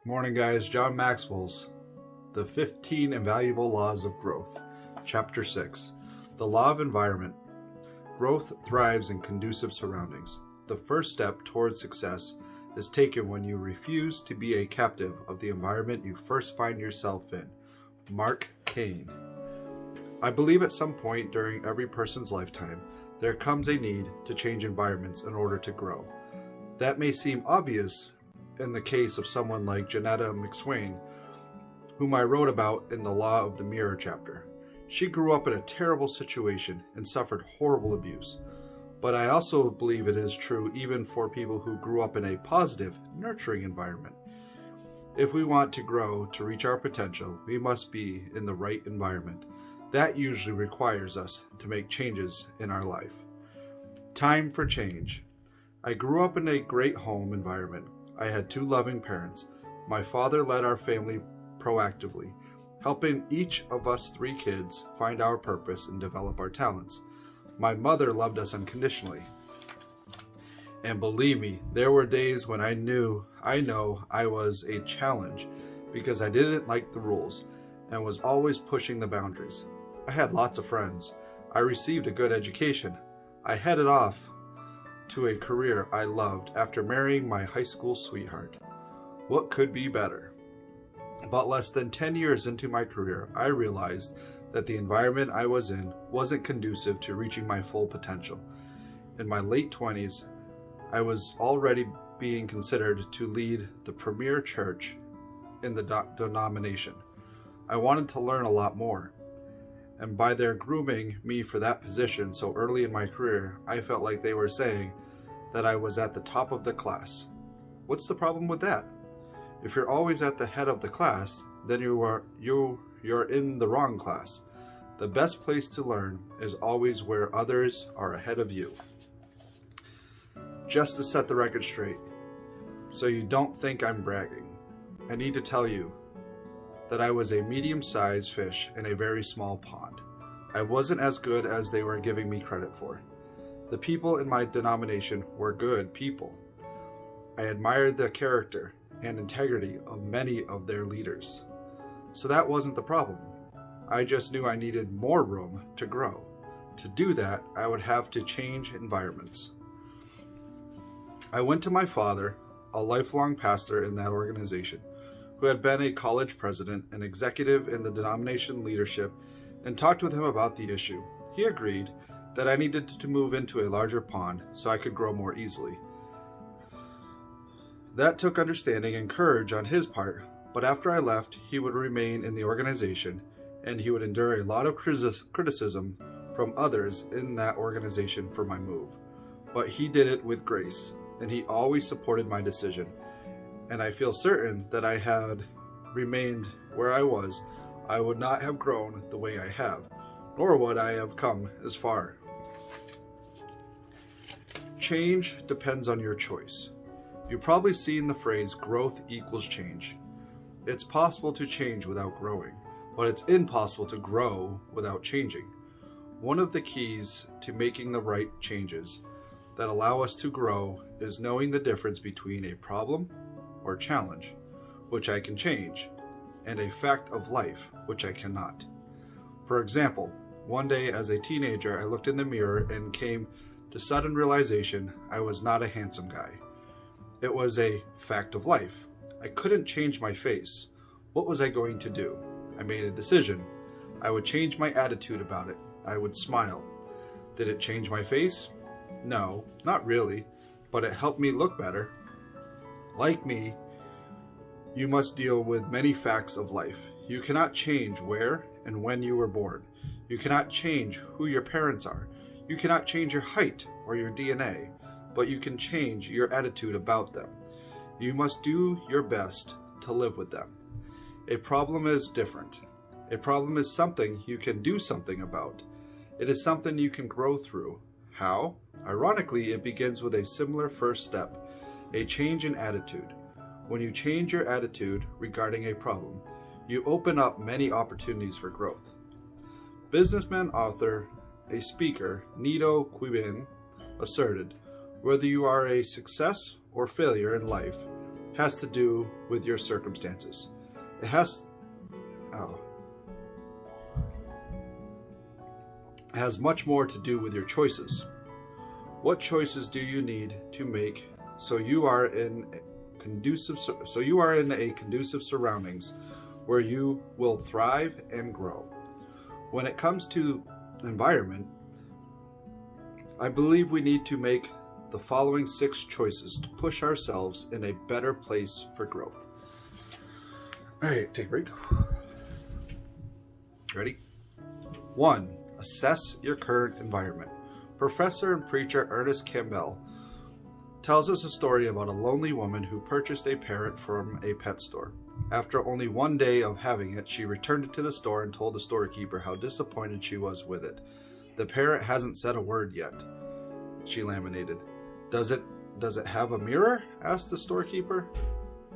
Morning, guys. John Maxwell's The 15 Invaluable Laws of Growth, Chapter 6. The Law of Environment. Growth thrives in conducive surroundings. The first step towards success is taken when you refuse to be a captive of the environment you first find yourself in. Mark Twain. I believe at some point during every person's lifetime, there comes a need to change environments in order to grow. That may seem obvious in the case of someone like Janetta McSwain, whom I wrote about in the Law of the Mirror chapter. She grew up in a terrible situation and suffered horrible abuse. But I also believe it is true even for people who grew up in a positive, nurturing environment. If we want to grow to reach our potential, we must be in the right environment. That usually requires us to make changes in our life. Time for change. I grew up in a great home environment. I had two loving parents. My father led our family proactively, helping each of us three kids find our purpose and develop our talents. My mother loved us unconditionally. And believe me, there were days when I know I was a challenge because I didn't like the rules and was always pushing the boundaries. I had lots of friends. I received a good education. I headed off to a career I loved after marrying my high school sweetheart. What could be better? But less than 10 years into my career, I realized that the environment I was in wasn't conducive to reaching my full potential. In my late 20s, I was already being considered to lead the premier church in the denomination. I wanted to learn a lot more. And by their grooming me for that position so early in my career, I felt like they were saying that I was at the top of the class. What's the problem with that? If you're always at the head of the class, then you're in the wrong class. The best place to learn is always where others are ahead of you. Just to set the record straight, so you don't think I'm bragging, I need to tell you that I was a medium-sized fish in a very small pond. I wasn't as good as they were giving me credit for. The people in my denomination were good people. I admired the character and integrity of many of their leaders. So that wasn't the problem. I just knew I needed more room to grow. To do that, I would have to change environments. I went to my father, a lifelong pastor in that organization, who had been a college president and executive in the denomination leadership, and talked with him about the issue. He agreed that I needed to move into a larger pond so I could grow more easily. That took understanding and courage on his part, but after I left, he would remain in the organization, and he would endure a lot of criticism from others in that organization for my move. But he did it with grace, and he always supported my decision. And I feel certain that I had remained where I was, I would not have grown the way I have, nor would I have come as far. Change depends on your choice. You've probably seen the phrase growth equals change. It's possible to change without growing, but it's impossible to grow without changing. One of the keys to making the right changes that allow us to grow is knowing the difference between a problem or challenge, which I can change, and a fact of life, which I cannot. For example, one day as a teenager, I looked in the mirror and came to sudden realization I was not a handsome guy. It was a fact of life. I couldn't change my face. What was I going to do? I made a decision. I would change my attitude about it. I would smile. Did it change my face? No, not really, but it helped me look better. Like me, you must deal with many facts of life. You cannot change where and when you were born. You cannot change who your parents are. You cannot change your height or your DNA, but you can change your attitude about them. You must do your best to live with them. A problem is different. A problem is something you can do something about. It is something you can grow through. How? Ironically, it begins with a similar first step, a change in attitude. When you change your attitude regarding a problem, you open up many opportunities for growth. Businessman, author, a speaker, Nido Qubein, asserted, whether you are a success or failure in life, has to do with your circumstances. It has much more to do with your choices. What choices do you need to make so you are in conducive surroundings where you will thrive and grow? When it comes to environment, I believe we need to make the following 6 choices to push ourselves in a better place for growth. All right, take a break. Ready? 1. Assess your current environment. Professor and preacher Ernest Campbell tells us a story about a lonely woman who purchased a parrot from a pet store. After only one day of having it, she returned it to the store and told the storekeeper how disappointed she was with it. "The parrot hasn't said a word yet," she lamentated. Does it have a mirror?" asked the storekeeper.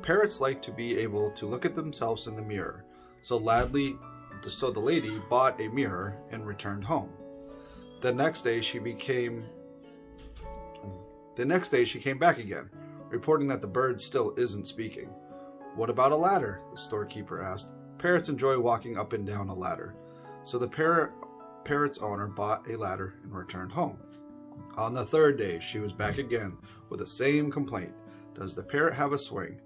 "Parrots like to be able to look at themselves in the mirror, so the lady bought a mirror and returned home. The next day she came back again, reporting that the bird still isn't speaking. "What about a ladder?" the storekeeper asked. "Parrots enjoy walking up and down a ladder." So the parrot's owner bought a ladder and returned home. On the 3rd day, she was back again with the same complaint. "Does the parrot have a swing?"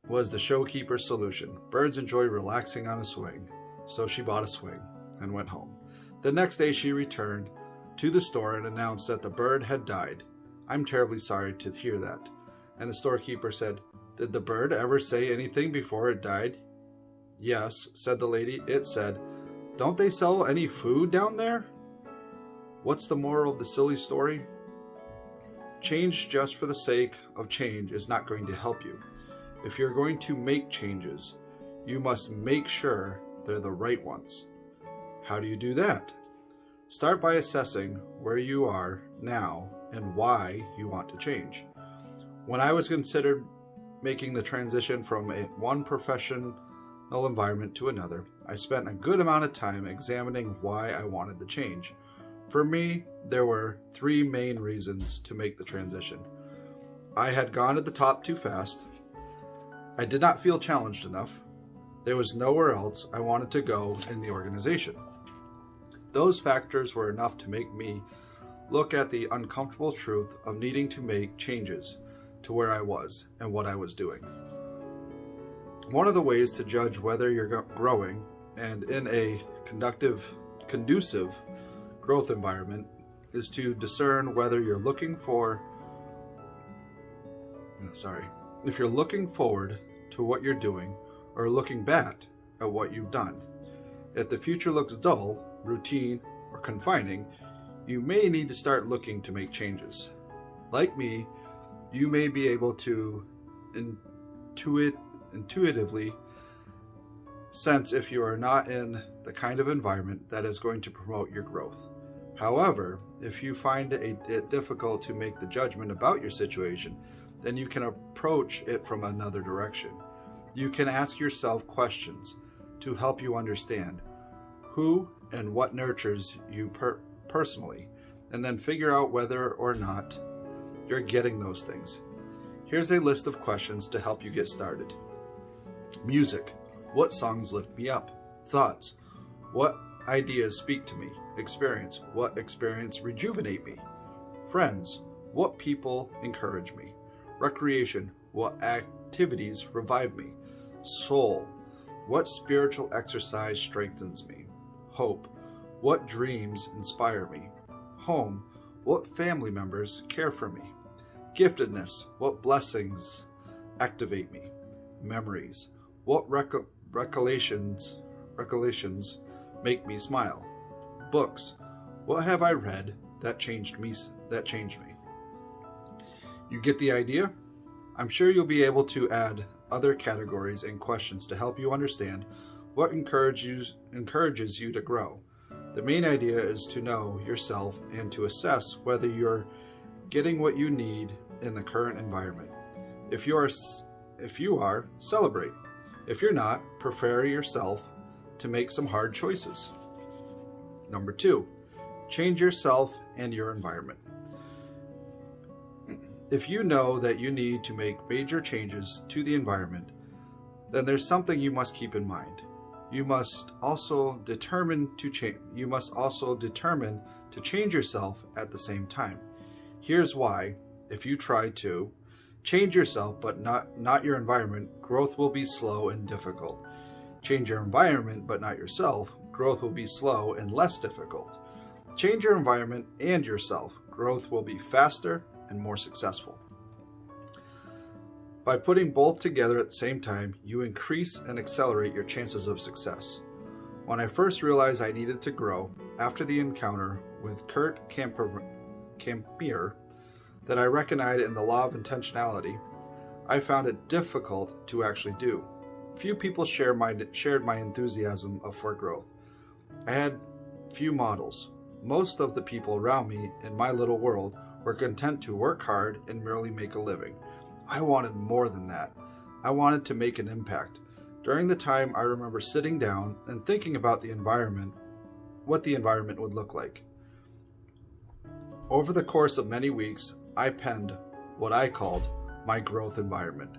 was the showkeeper's solution. "Birds enjoy relaxing on a swing." So she bought a swing and went home. The next day she returned to the store and announced that the bird had died. "I'm terribly sorry to hear that." And the storekeeper said, "Did the bird ever say anything before it died?" "Yes," said the lady. "It said, 'Don't they sell any food down there?'" What's the moral of the silly story? Change just for the sake of change is not going to help you. If you're going to make changes, you must make sure they're the right ones. How do you do that? Start by assessing where you are now and why you want to change. When I was considered making the transition from one professional environment to another, I spent a good amount of time examining why I wanted the change. For me, there were 3 main reasons to make the transition. I had gone to the top too fast. I did not feel challenged enough. There was nowhere else I wanted to go in the organization. Those factors were enough to make me look at the uncomfortable truth of needing to make changes to where I was and what I was doing. One of the ways to judge whether you're growing and in a conducive growth environment is to discern whether if you're looking forward to what you're doing or looking back at what you've done. If the future looks dull, routine, or confining, you may need to start looking to make changes. Like me, you may be able to intuitively sense if you are not in the kind of environment that is going to promote your growth. However, if you find it difficult to make the judgment about your situation, then you can approach it from another direction. You can ask yourself questions to help you understand who and what nurtures you personally, and then figure out whether or not you're getting those things. Here's a list of questions to help you get started. Music. What songs lift me up? Thoughts. What ideas speak to me? Experience. What experience rejuvenate me? Friends. What people encourage me? Recreation. What activities revive me? Soul. What spiritual exercise strengthens me? Hope. What dreams inspire me? Home. What family members care for me? Giftedness. What blessings activate me? Memories. What recollections make me smile? Books. What have I read that changed me? You get the idea? I'm sure you'll be able to add other categories and questions to help you understand what encourages you to grow. The main idea is to know yourself and to assess whether you're getting what you need in the current environment. If you are, celebrate. If you're not, prepare yourself to make some hard choices. Number 2, change yourself and your environment. If you know that you need to make major changes to the environment, then there's something you must keep in mind. You must also determine to change yourself at the same time. Here's why. If you try to change yourself but not your environment, growth will be slow and difficult. Change your environment but not yourself, growth will be slow and less difficult. Change your environment and yourself, growth will be faster and more successful. By putting both together at the same time, you increase and accelerate your chances of success. When I first realized I needed to grow, after the encounter with Kurt Campier that I recognized in the law of intentionality, I found it difficult to actually do. Few people shared my enthusiasm for growth. I had few models. Most of the people around me in my little world were content to work hard and merely make a living. I wanted more than that. I wanted to make an impact. During the time, I remember sitting down and thinking about the environment, what the environment would look like. Over the course of many weeks, I penned what I called my growth environment.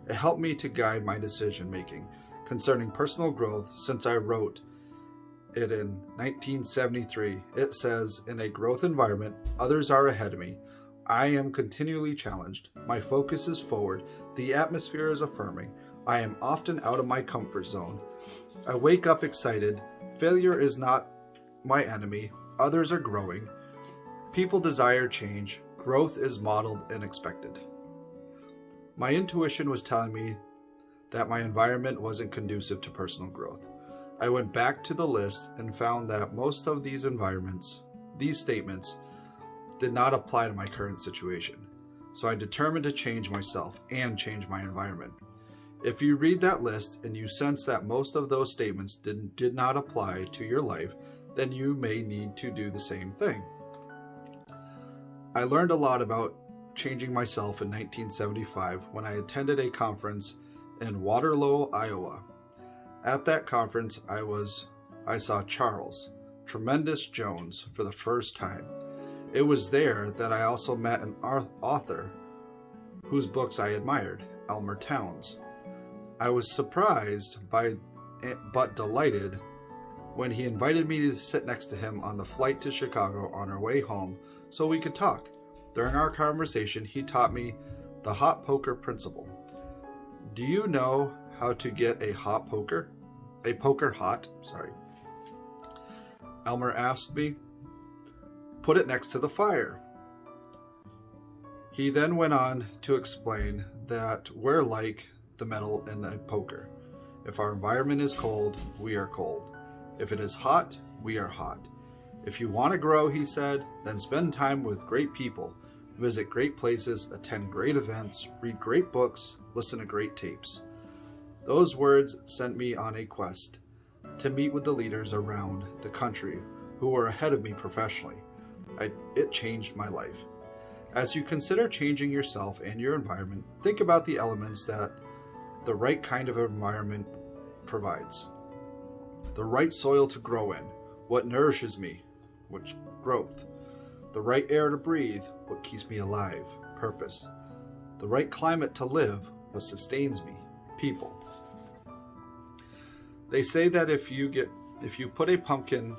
It helped me to guide my decision making concerning personal growth since I wrote it in 1973. It says, in a growth environment, others are ahead of me. I am continually challenged. My focus is forward. The atmosphere is affirming. I am often out of my comfort zone. I wake up excited. Failure is not my enemy. Others are growing. People desire change. Growth is modeled and expected. My intuition was telling me that my environment wasn't conducive to personal growth. I went back to the list and found that most of these statements, did not apply to my current situation. So I determined to change myself and change my environment. If you read that list and you sense that most of those statements did not apply to your life, then you may need to do the same thing. I learned a lot about changing myself in 1975 when I attended a conference in Waterloo, Iowa. At that conference, I saw Charles Tremendous Jones for the first time. It was there that I also met an author whose books I admired, Elmer Towns. I was surprised but delighted when he invited me to sit next to him on the flight to Chicago on our way home so we could talk. During our conversation, he taught me the hot poker principle. Do you know how to get a poker hot? Elmer asked me. Put it next to the fire. He then went on to explain that we're like the metal in a poker. If our environment is cold, we are cold. If it is hot, we are hot. If you want to grow, he said, then spend time with great people, visit great places, attend great events, read great books, listen to great tapes. Those words sent me on a quest to meet with the leaders around the country who were ahead of me professionally. It changed my life. As you consider changing yourself and your environment, think about the elements that the right kind of environment provides. The right soil to grow in, what nourishes me, which growth. The right air to breathe, what keeps me alive, purpose. The right climate to live, what sustains me, people. They say that if you put a pumpkin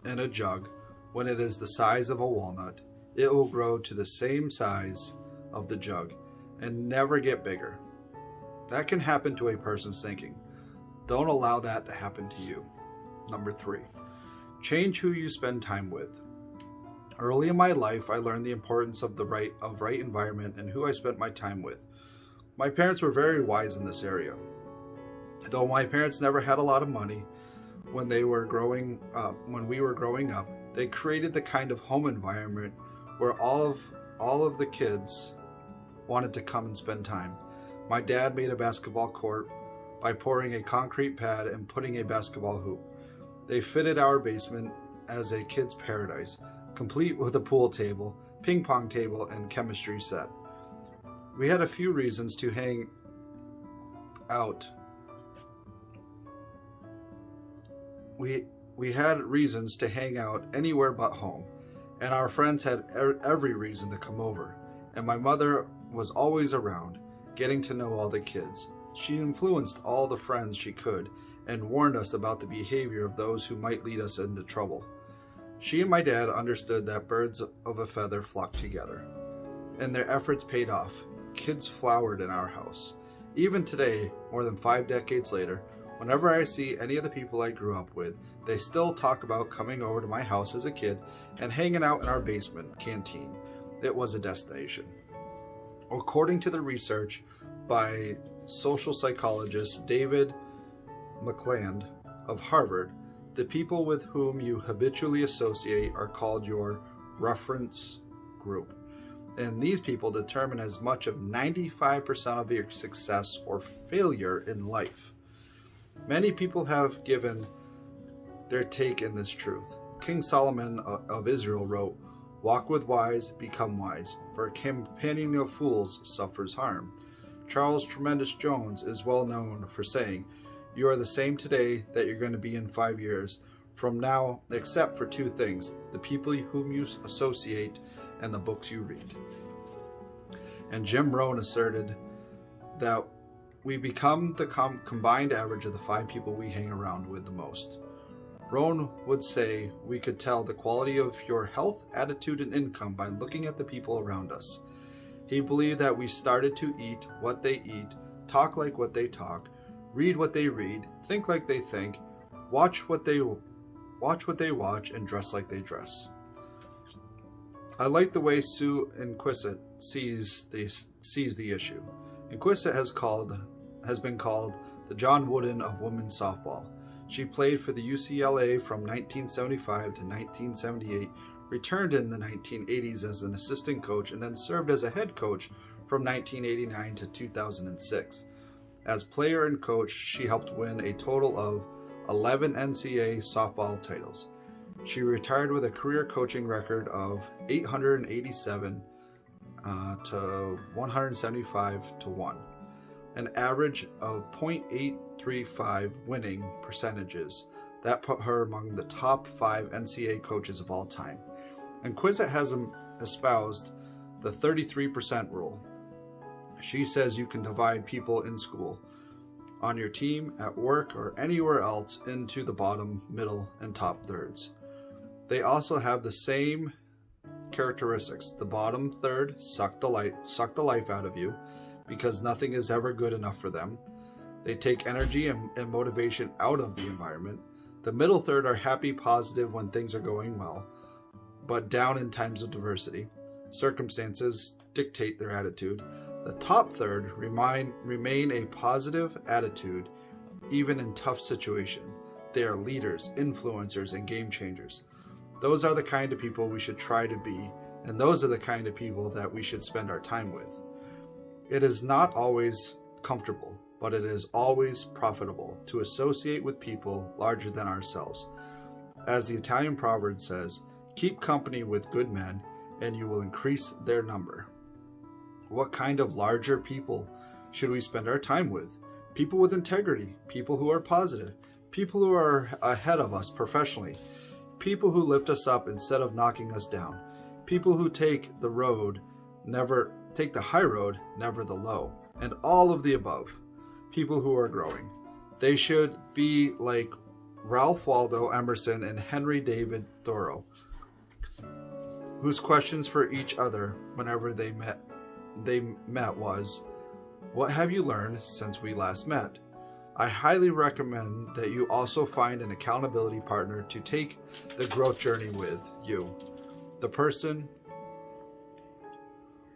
in a jug when it is the size of a walnut, it will grow to the same size of the jug and never get bigger. That can happen to a person's thinking. Don't allow that to happen to you. Number 3, change who you spend time with. Early in my life, I learned the importance of the right environment and who I spent my time with. My parents were very wise in this area. Though my parents never had a lot of money when we were growing up, they created the kind of home environment where all of the kids wanted to come and spend time. My dad made a basketball court by pouring a concrete pad and putting a basketball hoop. They fitted our basement as a kid's paradise, complete with a pool table, ping pong table, and chemistry set. We had a few reasons to hang out. We had reasons to hang out anywhere but home, and our friends had every reason to come over. and my mother was always around, getting to know all the kids. She influenced all the friends she could and warned us about the behavior of those who might lead us into trouble. She and my dad understood that birds of a feather flock together, and their efforts paid off. Kids flowered in our house. Even today, more than 5 decades later, whenever I see any of the people I grew up with, they still talk about coming over to my house as a kid and hanging out in our basement canteen. It was a destination. According to the research by social psychologist David McCland of Harvard, the people with whom you habitually associate are called your reference group. And these people determine as much of 95% of your success or failure in life. Many people have given their take in this truth. King Solomon of Israel wrote, "Walk with wise, become wise, for a companion of fools suffers harm." Charles Tremendous Jones is well known for saying, "You are the same today that you're going to be in 5 years from now, except for 2 things, the people whom you associate and the books you read." And Jim Rohn asserted that we become the combined average of the 5 people we hang around with the most. Rohn would say we could tell the quality of your health, attitude, and income by looking at the people around us. He believed that we started to eat what they eat, talk like what they talk, read what they read, think like they think, watch what they watch, and dress like they dress. I like the way Sue Inquisite sees the issue. Inquisite has been called the John Wooden of women's softball. She played for the UCLA from 1975 to 1978, returned in the 1980s as an assistant coach, and then served as a head coach from 1989 to 2006. As player and coach, she helped win a total of 11 NCAA softball titles. She retired with a career coaching record of 887 to 175 to 1, an average of .835 winning percentages. That put her among the top 5 NCAA coaches of all time. And Inquisite has espoused the 33% rule. She says you can divide people in school, on your team, at work, or anywhere else into the bottom, middle, and top thirds. They also have the same characteristics. The bottom third suck the life out of you because nothing is ever good enough for them. They take energy and motivation out of the environment. The middle third are happy, positive when things are going well, but down in times of adversity. Circumstances dictate their attitude. The top third remain a positive attitude even in tough situations. They are leaders, influencers, and game changers. Those are the kind of people we should try to be, and those are the kind of people that we should spend our time with. It is not always comfortable, but it is always profitable to associate with people larger than ourselves. As the Italian proverb says, keep company with good men, and you will increase their number. What kind of larger people should we spend our time with? People with integrity, people who are positive, people who are ahead of us professionally, people who lift us up instead of knocking us down, people who take the high road, never the low, and all of the above. People who are growing. They should be like Ralph Waldo Emerson and Henry David Thoreau, whose questions for each other whenever they met was, "What have you learned since we last met?" I highly recommend that you also find an accountability partner to take the growth journey with you. The person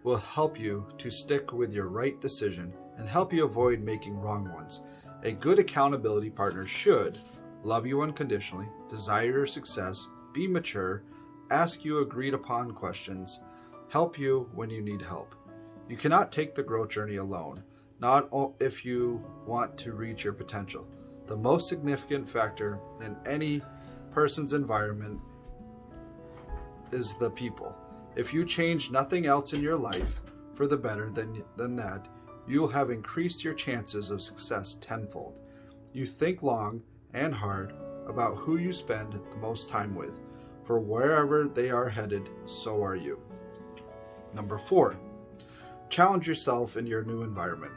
will help you to stick with your right decision and help you avoid making wrong ones. A good accountability partner should love you unconditionally, desire your success, be mature, ask you agreed upon questions, help you when you need help. You cannot take the growth journey alone, not if you want to reach your potential. The most significant factor in any person's environment is the people. If you change nothing else in your life for the better than that, you'll have increased your chances of success tenfold. You think long and hard about who you spend the most time with, for wherever they are headed, so are you. Number 4, Challenge yourself in your new environment.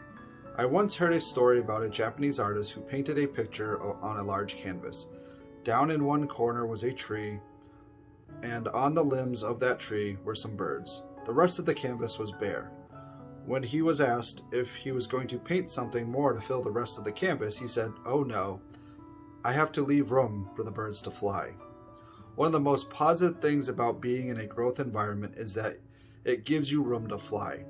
I once heard a story about a Japanese artist who painted a picture on a large canvas. Down in one corner was a tree, and on the limbs of that tree were some birds. The rest of the canvas was bare. When he was asked if he was going to paint something more to fill the rest of the canvas, he said, "Oh no, I have to leave room for the birds to fly." One of the most positive things about being in a growth environment is that it gives you room to fly.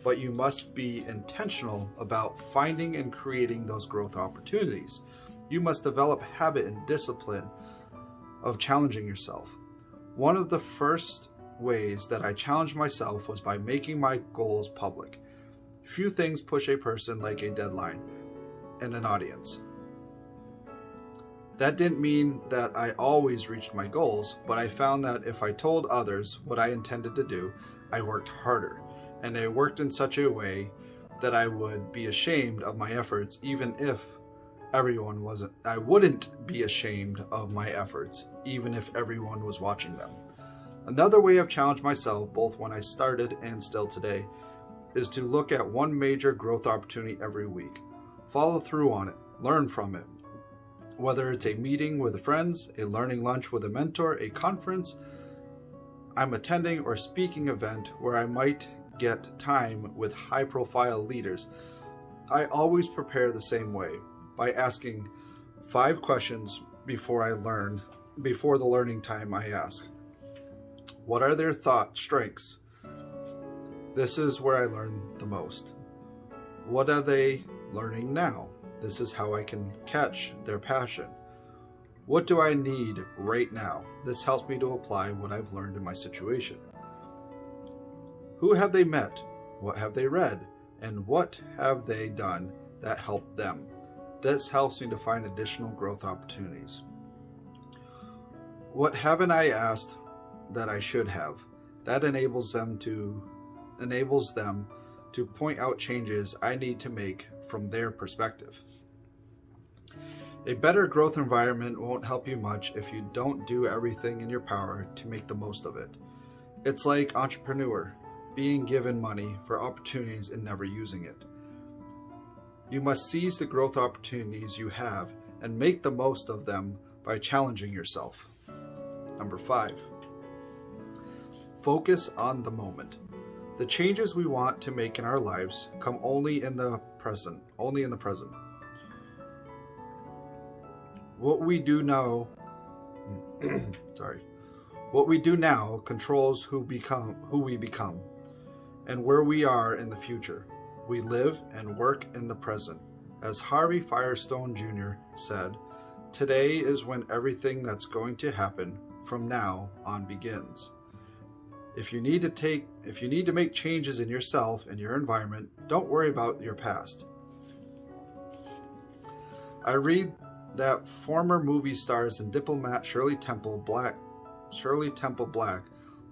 But you must be intentional about finding and creating those growth opportunities. You must develop habit and discipline of challenging yourself. One of the first ways that I challenged myself was by making my goals public. Few things push a person like a deadline and an audience. That didn't mean that I always reached my goals, but I found that if I told others what I intended to do, I worked harder. And I worked in such a way that I would be ashamed of my efforts even if everyone wasn't. I wouldn't be ashamed of my efforts even if everyone was watching them. Another way I've challenged myself, both when I started and still today, is to look at one major growth opportunity every week. Follow through on it. Learn from it. Whether it's a meeting with friends, a learning lunch with a mentor, a conference I'm attending, or speaking event where I might get time with high-profile leaders, I always prepare the same way, by asking 5 questions before the learning time I ask. What are their strengths? This is where I learn the most. What are they learning now? This is how I can catch their passion. What do I need right now? This helps me to apply what I've learned in my situation. Who have they met? What have they read? And what have they done that helped them? This helps me to find additional growth opportunities. What haven't I asked that I should have? That enables them to point out changes I need to make from their perspective. A better growth environment won't help you much if you don't do everything in your power to make the most of it. It's like entrepreneur being given money for opportunities and never using it. You must seize the growth opportunities you have and make the most of them by challenging yourself. Number 5. Focus on the moment. The changes we want to make in our lives come only in the present. What we do now controls who we become and where we are in the future. We live and work in the present. As Harvey Firestone Jr. said, today is when everything that's going to happen from now on begins. If you need to make changes in yourself and your environment, don't worry about your past. I read that former movie stars and diplomat Shirley Temple Black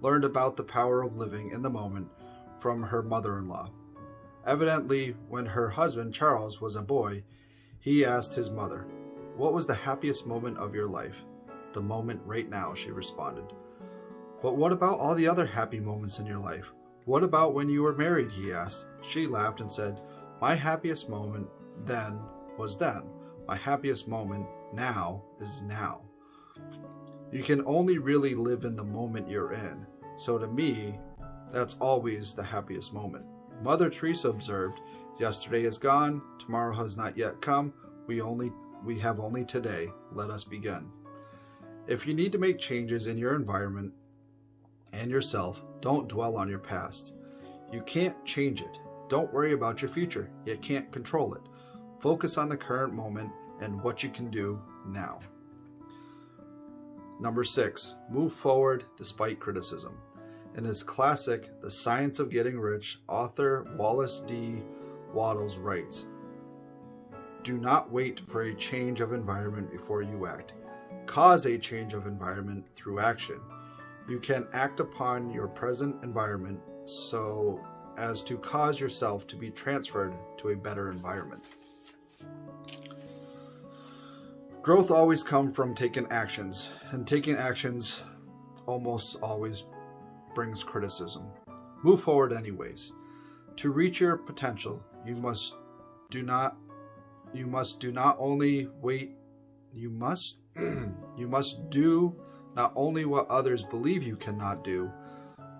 learned about the power of living in the moment from her mother-in-law. Evidently, when her husband Charles was a boy, he asked his mother, "What was the happiest moment of your life?" "The moment right now," she responded. "But what about all the other happy moments in your life? What about when you were married?" he asked. She laughed and said, "My happiest moment then was then. My happiest moment now is now." You can only really live in the moment you're in. So to me, that's always the happiest moment. Mother Teresa observed, "Yesterday is gone, tomorrow has not yet come. We have only today. Let us begin." If you need to make changes in your environment and yourself, don't dwell on your past. You can't change it. Don't worry about your future. You can't control it. Focus on the current moment and what you can do now. Number 6, move forward despite criticism. In his classic, The Science of Getting Rich, author Wallace D. Wattles writes, "Do not wait for a change of environment before you act. Cause a change of environment through action. You can act upon your present environment so as to cause yourself to be transferred to a better environment." Growth always comes from taking actions, and taking actions almost always brings criticism. Move forward anyways. To reach your potential, you must do not only wait, you must do not only what others believe you cannot do,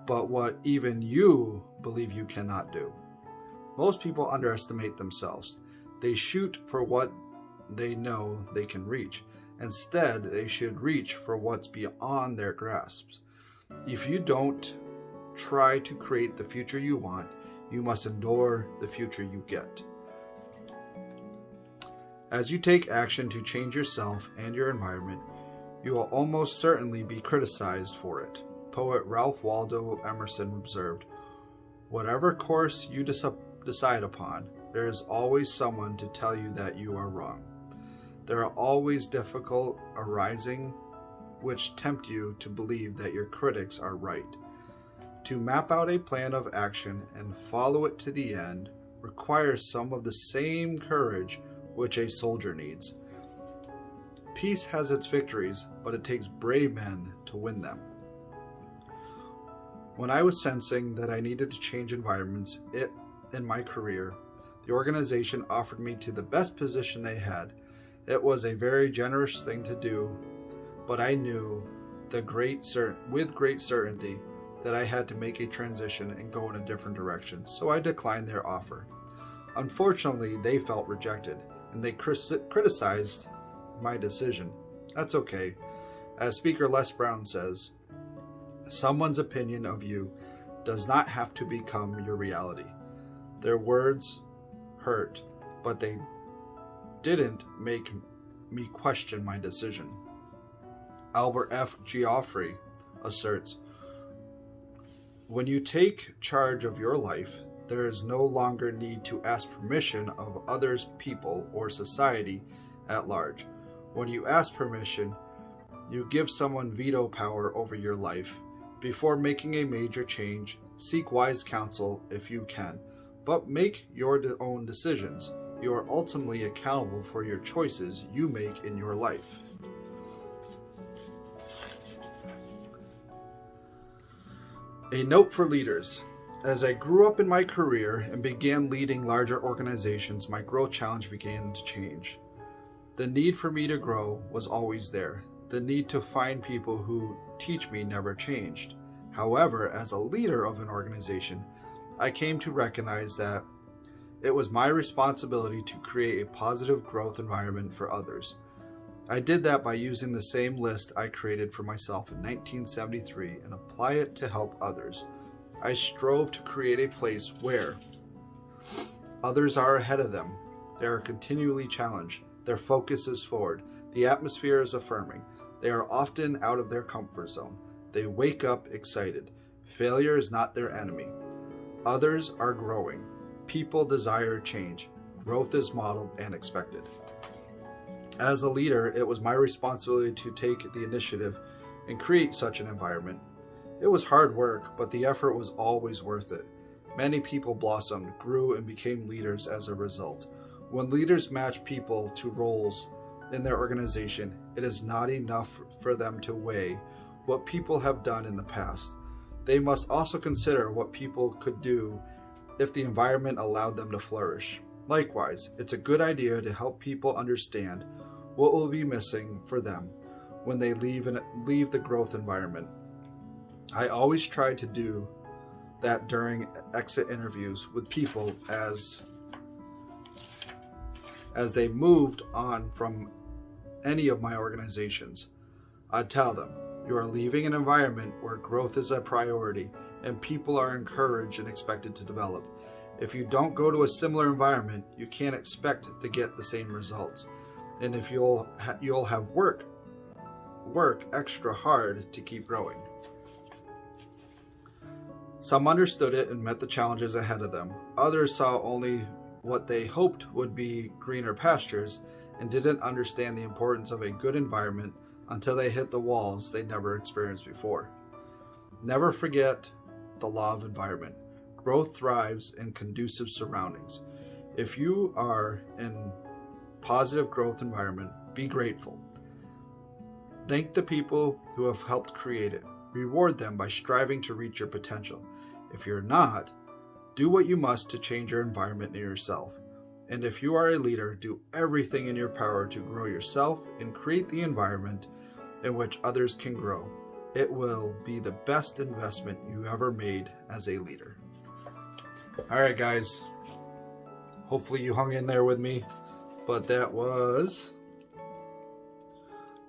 but what even you believe you cannot do. Most people underestimate themselves. They shoot for what they know they can reach. Instead, they should reach for what's beyond their grasps. If you don't try to create the future you want, you must endure the future you get. As you take action to change yourself and your environment, you will almost certainly be criticized for it. Poet Ralph Waldo Emerson observed, "Whatever course you decide upon, there is always someone to tell you that you are wrong. There are always difficulties arising which tempt you to believe that your critics are right. To map out a plan of action and follow it to the end requires some of the same courage which a soldier needs. Peace has its victories, but it takes brave men to win them." When I was sensing that I needed to change environments in my career, the organization offered me to the best position they had. It was a very generous thing to do, but I knew with great certainty that I had to make a transition and go in a different direction, so I declined their offer. Unfortunately, they felt rejected, and they criticized my decision. That's okay. As Speaker Les Brown says, someone's opinion of you does not have to become your reality. Their words hurt, but they didn't make me question my decision. Albert F. Geoffrey asserts, "When you take charge of your life, there is no longer need to ask permission of others, people, or society at large. When you ask permission, you give someone veto power over your life. Before making a major change, seek wise counsel if you can, but make your own decisions. You are ultimately accountable for your choices you make in your life." A note for leaders. As I grew up in my career and began leading larger organizations, my growth challenge began to change. The need for me to grow was always there. The need to find people who teach me never changed. However, as a leader of an organization, I came to recognize that it was my responsibility to create a positive growth environment for others. I did that by using the same list I created for myself in 1973 and apply it to help others. I strove to create a place where others are ahead of them. They are continually challenged. Their focus is forward. The atmosphere is affirming. They are often out of their comfort zone. They wake up excited. Failure is not their enemy. Others are growing. People desire change. Growth is modeled and expected. As a leader, it was my responsibility to take the initiative and create such an environment. It was hard work, but the effort was always worth it. Many people blossomed, grew, and became leaders as a result. When leaders match people to roles in their organization, it is not enough for them to weigh what people have done in the past. They must also consider what people could do if the environment allowed them to flourish. Likewise, it's a good idea to help people understand what will be missing for them when they leave the growth environment. I always try to do that during exit interviews with people as they moved on from any of my organizations. I'd tell them, you are leaving an environment where growth is a priority and people are encouraged and expected to develop. If you don't go to a similar environment, you can't expect to get the same results. And if you'll have work extra hard to keep growing. Some understood it and met the challenges ahead of them. Others saw only what they hoped would be greener pastures and didn't understand the importance of a good environment until they hit the walls they never experienced before. Never forget the law of environment. Growth thrives in conducive surroundings. If you are in positive growth environment, be grateful. Thank the people who have helped create it. Reward them by striving to reach your potential. If you're not, Do what you must to change your environment and yourself. And if you are a leader, do everything in your power to grow yourself and create the environment in which others can grow. It will be the best investment you ever made as a leader. All right, guys. Hopefully you hung in there with me. But that was,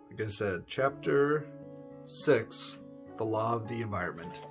like I said, chapter 6, The Law of the Environment.